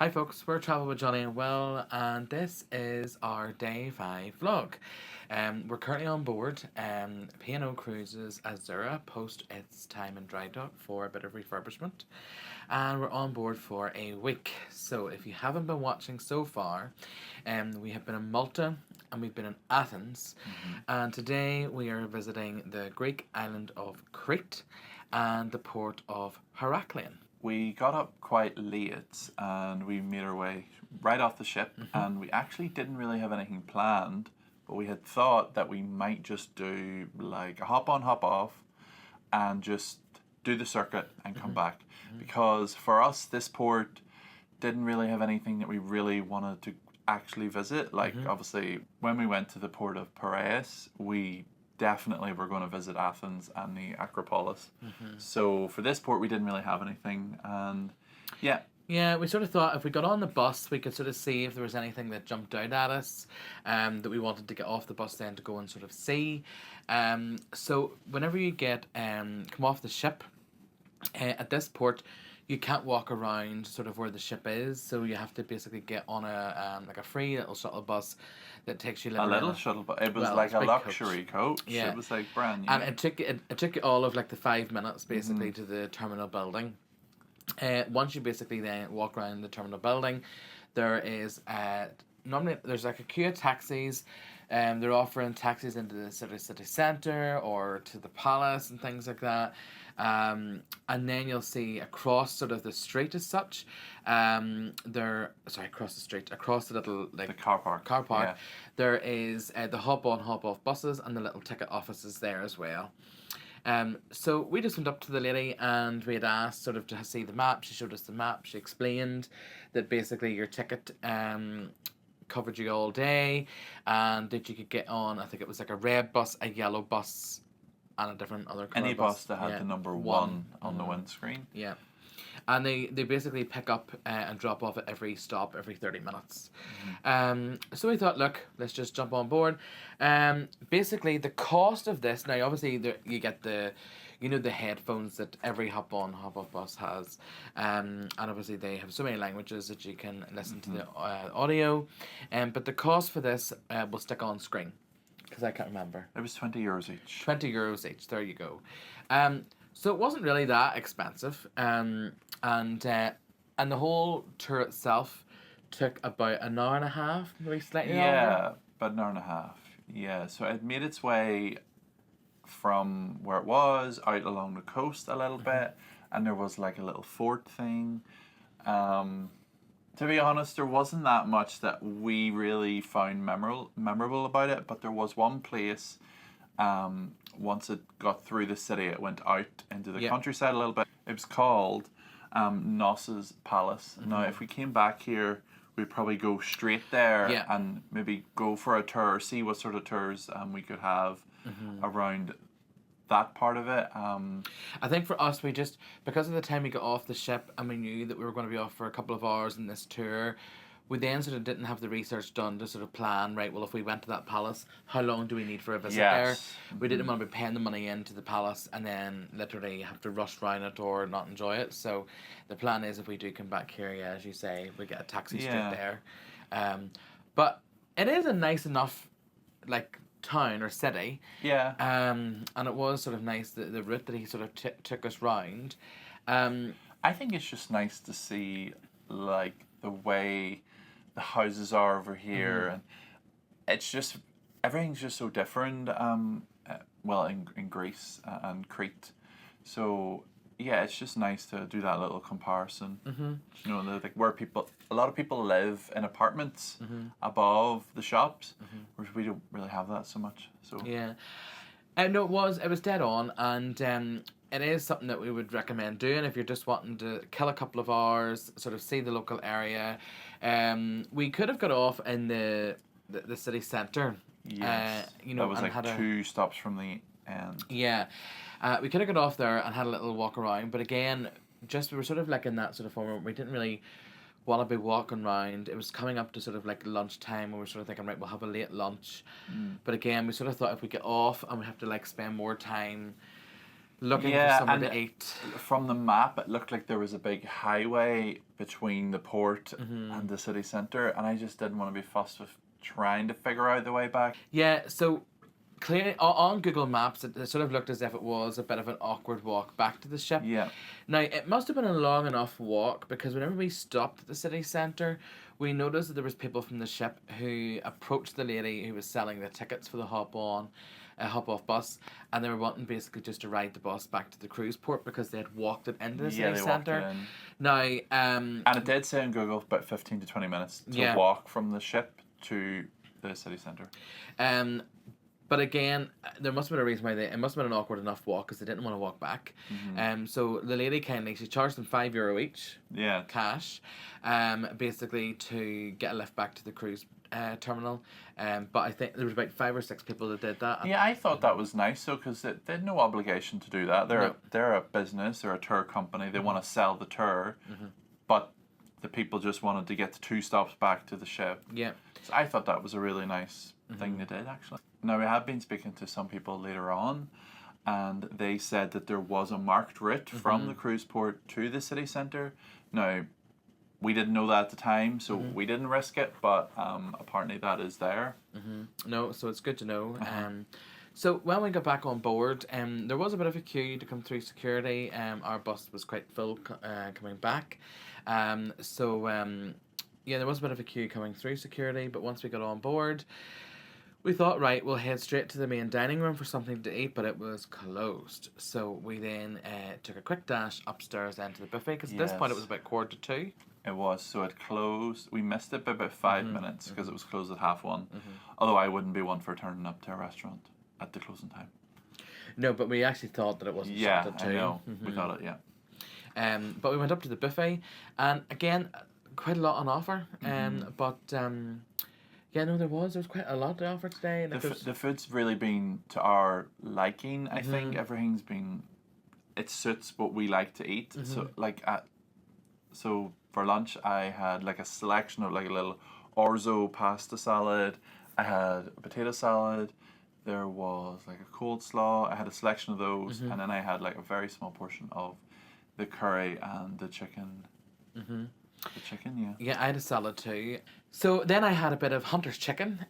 Hi folks, we're Travel with Johnny and Will, and this is our day 5 vlog. We're currently on board P&O Cruises Azura post its time in dry dock for a bit of refurbishment, and we're on board for a week. So if you haven't been watching so far, we have been in Malta and we've been in Athens, and today we are visiting the Greek island of Crete and the port of Heraklion. We got up quite late and we made our way right off the ship, and we actually didn't really have anything planned, but we had thought that we might just do like a hop on, hop off and just do the circuit and come back. Because for us, this port didn't really have anything that we really wanted to actually visit. Like obviously when we went to the port of Piraeus, we definitely we're going to visit Athens and the Acropolis. So for this port, we didn't really have anything, and Yeah, we sort of thought if we got on the bus, we could sort of see if there was anything that jumped out at us, that we wanted to get off the bus then to go and sort of see. So whenever you get come off the ship, at this port, you can't walk around sort of where the ship is, so you have to basically get on a like a free little shuttle bus that takes you a literally little shuttle, but it was well, like it's a big luxury coach. Yeah. It was like brand new. and it took you all of like the 5 minutes basically to the terminal building. Once you basically then walk around the terminal building, there is normally there's like a queue of taxis. They're offering taxis into the city centre or to the palace and things like that. And then you'll see across sort of the street as such, across the street, across the little like the car park. Yeah. there is the hop on hop off buses and the little ticket offices there as well. So we just went up to the lady and we had asked sort of to see the map. She showed us the map. She explained that basically your ticket covered you all day, and that you could get on, I think it was like a red bus, a yellow bus, and a different other colour Any bus that had the number one on the windscreen. Yeah. And they basically pick up and drop off at every stop every 30 minutes. So we thought, look, let's just jump on board. Basically, the cost of this, now obviously you get the headphones that every hop on hop off bus has, and obviously they have so many languages that you can listen to the audio, but the cost for this will stick on screen because I can't remember. It was €20 each. €20 each. There you go. So it wasn't really that expensive, and the whole tour itself took about an hour and a half, maybe slightly longer. Yeah, about an hour and a half. Yeah, so it made its way from where it was out along the coast a little bit, and there was like a little fort thing. To be honest, there wasn't that much that we really found memorable about it, but there was one place. Once it got through the city, it went out into the countryside a little bit. It was called Knossos Palace. Now, if we came back here, we'd probably go straight there and maybe go for a tour, see what sort of tours we could have around that part of it. I think for us, we just, because of the time we got off the ship and we knew that we were going to be off for a couple of hours in this tour, we then sort of didn't have the research done to sort of plan, right, well, if we went to that palace, how long do we need for a visit there? We didn't want to be paying the money into the palace and then literally have to rush around it or not enjoy it. So the plan is if we do come back here, as you say, we get a taxi straight there. But it is a nice enough, like, town or city. Yeah. And it was sort of nice, the route that he sort of took us round. I think it's just nice to see, like, the way the houses are over here, and it's just everything's just so different. Well, in Greece and Crete, so yeah, it's just nice to do that little comparison. You know, like where a lot of people live in apartments above the shops, whereas we don't really have that so much. So yeah, no, it was dead on, and it is something that we would recommend doing if you're just wanting to kill a couple of hours, sort of see the local area. We could have got off in the city centre. Yes, that was like 2 stops from the end. Yeah, we could have got off there and had a little walk around, but again, we were sort of like in that sort of form where we didn't really want to be walking around. It was coming up to sort of like lunchtime, and we were sort of thinking, right, we'll have a late lunch. But again, we sort of thought if we get off and we have to like spend more time looking for Yeah, somewhere and to eat. from the map, it looked like there was a big highway between the port Mm-hmm. and the city centre, and I just didn't want to be fussed with trying to figure out the way back. Yeah, so clearly on Google Maps, it sort of looked as if it was a bit of an awkward walk back to the ship. Yeah. Now, it must have been a long enough walk because whenever we stopped at the city centre, we noticed that there was people from the ship who approached the lady who was selling the tickets for the hop off bus, and they were wanting basically just to ride the bus back to the cruise port because they had walked it into the Yeah, city they walked it centre. in. Now, And it did say on Google about 15 to 20 minutes to Yeah. walk from the ship to the city centre. But again, there must have been a reason why it must have been an awkward enough walk because they didn't want to walk back. So the lady she charged them €5 each, Yeah. cash, basically to get a lift back to the cruise terminal. But I think there was about 5 or 6 people that did that. Yeah, I thought that was nice, though, because they had no obligation to do that. They're a business, they're a tour company, they want to sell the tour, but the people just wanted to get the 2 stops back to the ship. Yeah. So I thought that was a really nice thing they did, actually. Now, we have been speaking to some people later on, and they said that there was a marked route from the cruise port to the city centre. Now, we didn't know that at the time, so we didn't risk it, but apparently that is there. No, so it's good to know. So when we got back on board, there was a bit of a queue to come through security. Our bus was quite full coming back. Yeah, there was a bit of a queue coming through security, but once we got on board, we thought, right, we'll head straight to the main dining room for something to eat, but it was closed. So we then took a quick dash upstairs then to the buffet, because at this point it was about 1:45. It was, so it closed. We missed it by about 5 minutes because it was closed at 1:30. Although I wouldn't be one for turning up to a restaurant at the closing time. No, but we actually thought that it wasn't Yeah, shut at 2. I know. We thought it, yeah. But we went up to the buffet, and again, quite a lot on offer. Yeah, no, there was quite a lot to offer today. And The food's really been to our liking, I think. Everything's been... It suits what we like to eat. So for lunch, I had like a selection of like a little orzo pasta salad. I had a potato salad. There was like a coleslaw. I had a selection of those. And then I had like a very small portion of the curry and the chicken. The chicken, yeah. Yeah, I had a salad too. So then I had a bit of Hunter's chicken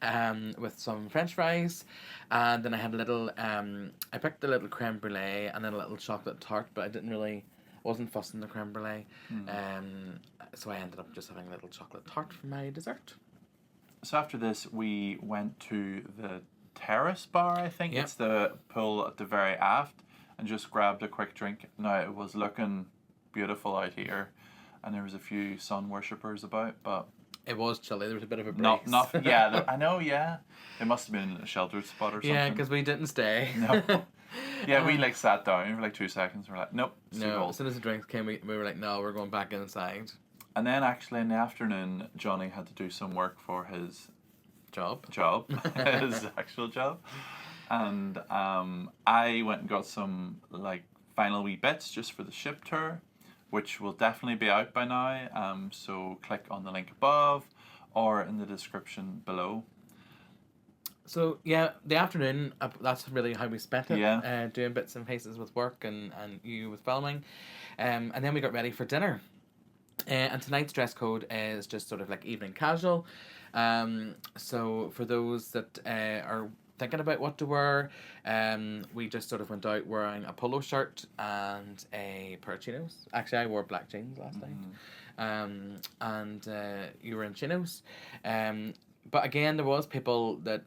with some French fries, and then I had a little, I picked a little creme brulee and then a little chocolate tart, but wasn't fussing the creme brulee. So I ended up just having a little chocolate tart for my dessert. So after this, we went to the terrace bar, I think. Yep. It's the pool at the very aft, and just grabbed a quick drink. Now, it was looking beautiful out here, and there was a few sun worshippers about, but... It was chilly. There was a bit of a breeze. Yeah, I know, yeah. It must have been a sheltered spot or something. Yeah, because we didn't stay. No. Yeah, we like sat down for like 2 seconds. We're like, nope, it's too No, cold. as soon as the drinks came, we were like, no, we're going back inside. And then actually in the afternoon, Johnny had to do some work for his Job. his actual job. And I went and got some like final wee bits just for the ship tour, which will definitely be out by now. So click on the link above or in the description below. So yeah, the afternoon, that's really how we spent it. Yeah. Doing bits and pieces with work and you with filming. And then we got ready for dinner. And tonight's dress code is just sort of like evening casual. So for those that are thinking about what to wear, we just sort of went out wearing a polo shirt and a pair of chinos. Actually, I wore black jeans last night. And you were in chinos. But again, there was people that,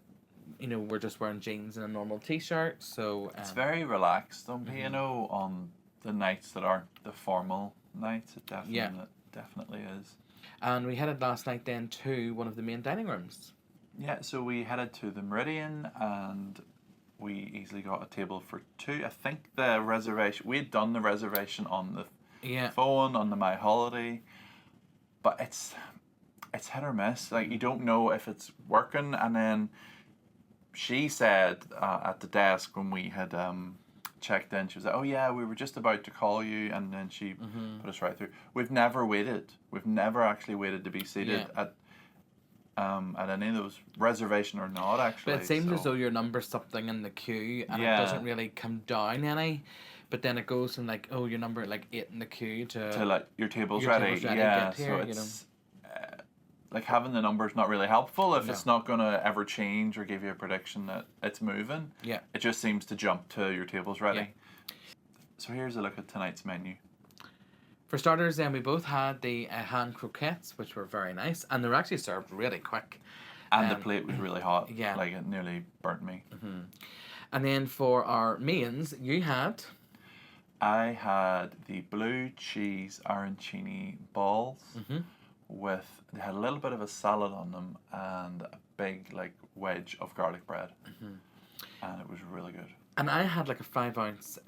were just wearing jeans and a normal t-shirt. So it's very relaxed on P&O on the nights that aren't the formal nights. It definitely is. And we headed last night then to one of the main dining rooms. Yeah, so we headed to the Meridian and we easily got a table for 2. I think the reservation, we had done the reservation on the phone, on the My Holiday, but it's hit or miss. Like, you don't know if it's working. And then she said at the desk when we had checked in, she was like, oh yeah, we were just about to call you, and then she put us right through. We've never waited. We've never actually waited to be seated at any of those, reservation or not, actually. But it seems as though your number's something in the queue and it doesn't really come down any, but then it goes from like, oh, you're number like 8 in the queue To like your table's your ready. table's ready, Yeah, get here, so it's like having the numbers not really helpful if No. it's not gonna ever change or give you a prediction that it's moving. Yeah. It just seems to jump to your table's ready. Yeah. So here's a look at tonight's menu. For starters, then we both had the hand croquettes, which were very nice, and they were actually served really quick. And the plate was really hot. Yeah. Like it nearly burnt me. Mm-hmm. And then for our mains, you had... I had the blue cheese arancini balls with, they had a little bit of a salad on them and a big like wedge of garlic bread. And it was really good. And I had like a 5-ounce,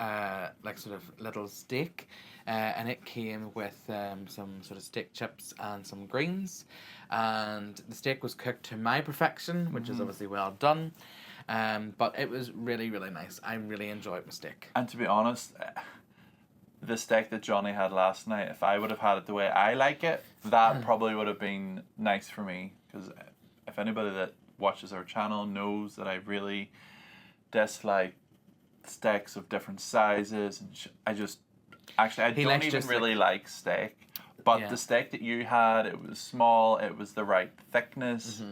like sort of little steak, and it came with some sort of steak chips and some greens, and the steak was cooked to my perfection, which is obviously well done, but it was really, really nice. I really enjoyed my steak. And to be honest, the steak that Johnny had last night, if I would have had it the way I like it, that probably would have been nice for me, because if anybody that watches our channel knows that I really dislike steaks of different sizes, and I don't even really like steak, but the steak that you had, it was small, it was the right thickness.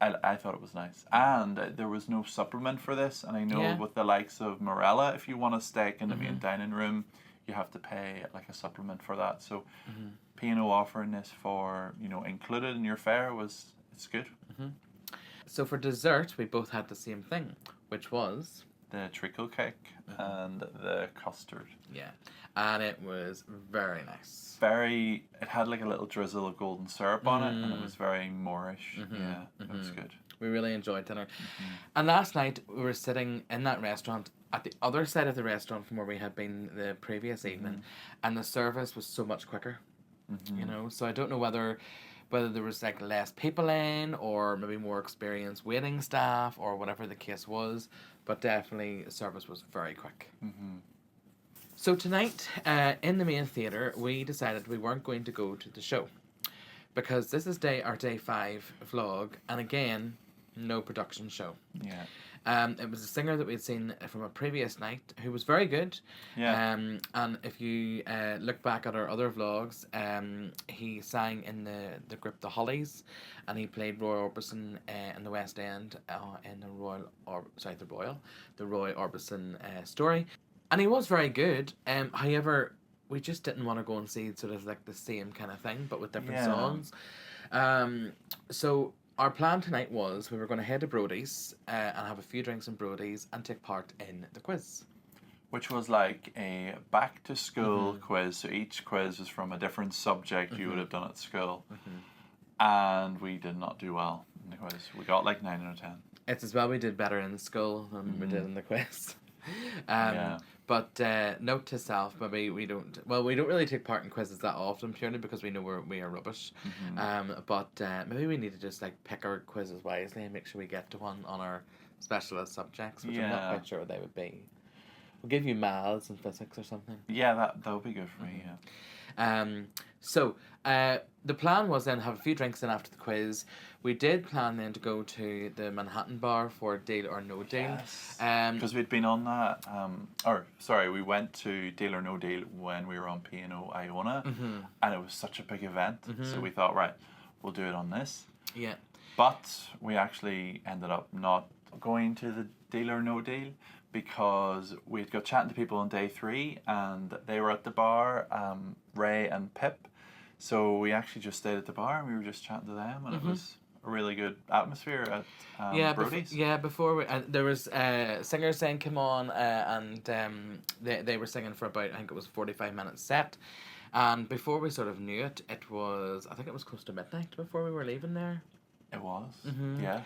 I thought it was nice, and there was no supplement for this, and I know with the likes of Morella, if you want a steak in the main dining room, you have to pay like a supplement for that. So P&O offering this for, you know, included in your fare it's good. So for dessert, we both had the same thing, which was the treacle cake and the custard. Yeah, and it was very nice. It had like a little drizzle of golden syrup on it, and it was very Moorish. Yeah, it was good. We really enjoyed dinner. And last night, we were sitting in that restaurant at the other side of the restaurant from where we had been the previous evening, and the service was so much quicker, you know, so I don't know whether there was like less people in, or maybe more experienced waiting staff, or whatever the case was, but definitely service was very quick. So tonight, in the main theatre, we decided we weren't going to go to the show, because this is our day 5 vlog, and again, no production show. Yeah. It was a singer that we'd seen from a previous night who was very good. Yeah. And if you look back at our other vlogs, he sang in the group The Hollies, and he played Roy Orbison in the West End in the Roy Orbison story. And he was very good. However, we just didn't want to go and see sort of like the same kind of thing, but with different songs. So our plan tonight was we were going to head to Brody's and have a few drinks in Brody's and take part in the quiz. Which was like a back to school quiz. So each quiz was from a different subject you would have done at school. And we did not do well in the quiz. We got like 9 out of 10. It's as well we did better in school than we did in the quiz. But note to self, maybe we don't really take part in quizzes that often, purely because we know we are rubbish. But maybe we need to just like pick our quizzes wisely and make sure we get to one on our specialist subjects, which I'm not quite sure what they would be. We'll give you maths and physics or something. Yeah, that would be good for me, So the plan was then have a few drinks in after the quiz. We did plan then to go to the Manhattan bar for Deal or No Deal. Yes. Because we'd been on that, we went to Deal or No Deal when we were on P&O Iona, and it was such a big event. So we thought, right, we'll do it on this. Yeah. But we actually ended up not going to the Deal or No Deal, because we'd got chatting to people on day 3, and they were at the bar, Ray and Pip. So we actually just stayed at the bar and we were just chatting to them, and it was a really good atmosphere at Brody's. Before we, there was singers saying come on, and they were singing for about, I think it was 45 minutes set. And before we sort of knew it, I think it was close to midnight before we were leaving there. It was, yeah.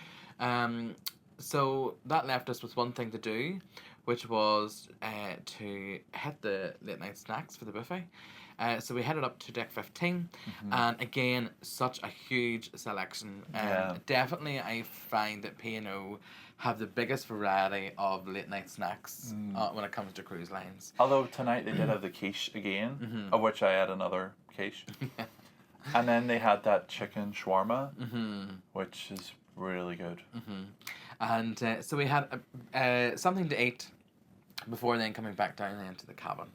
So that left us with one thing to do, which was to hit the late night snacks for the buffet. So we headed up to deck 15, and again, such a huge selection. Definitely I find that P&O have the biggest variety of late night snacks when it comes to cruise lines. Although tonight they did have the quiche again, of which I had another quiche. And then they had that chicken shawarma, which is really good. And so we had something to eat before then coming back down then to the cabin.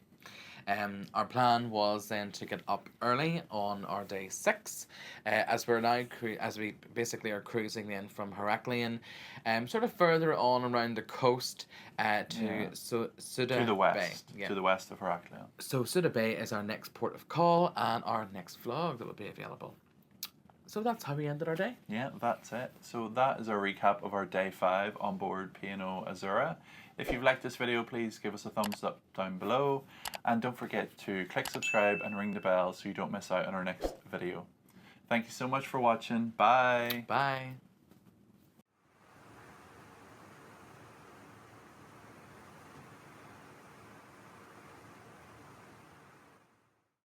Our plan was then to get up early on our day 6, as we're now as we basically are cruising then from Heraklion, sort of further on around the coast, to Souda To the west. Bay. Yeah. To the west of Heraklion. So Souda Bay is our next port of call and our next vlog that will be available. So that's how we ended our day. Yeah, that's it. So that is our recap of our day 5 on board P&O Azura. If you've liked this video, please give us a thumbs up down below. And don't forget to click subscribe and ring the bell so you don't miss out on our next video. Thank you so much for watching. Bye. Bye.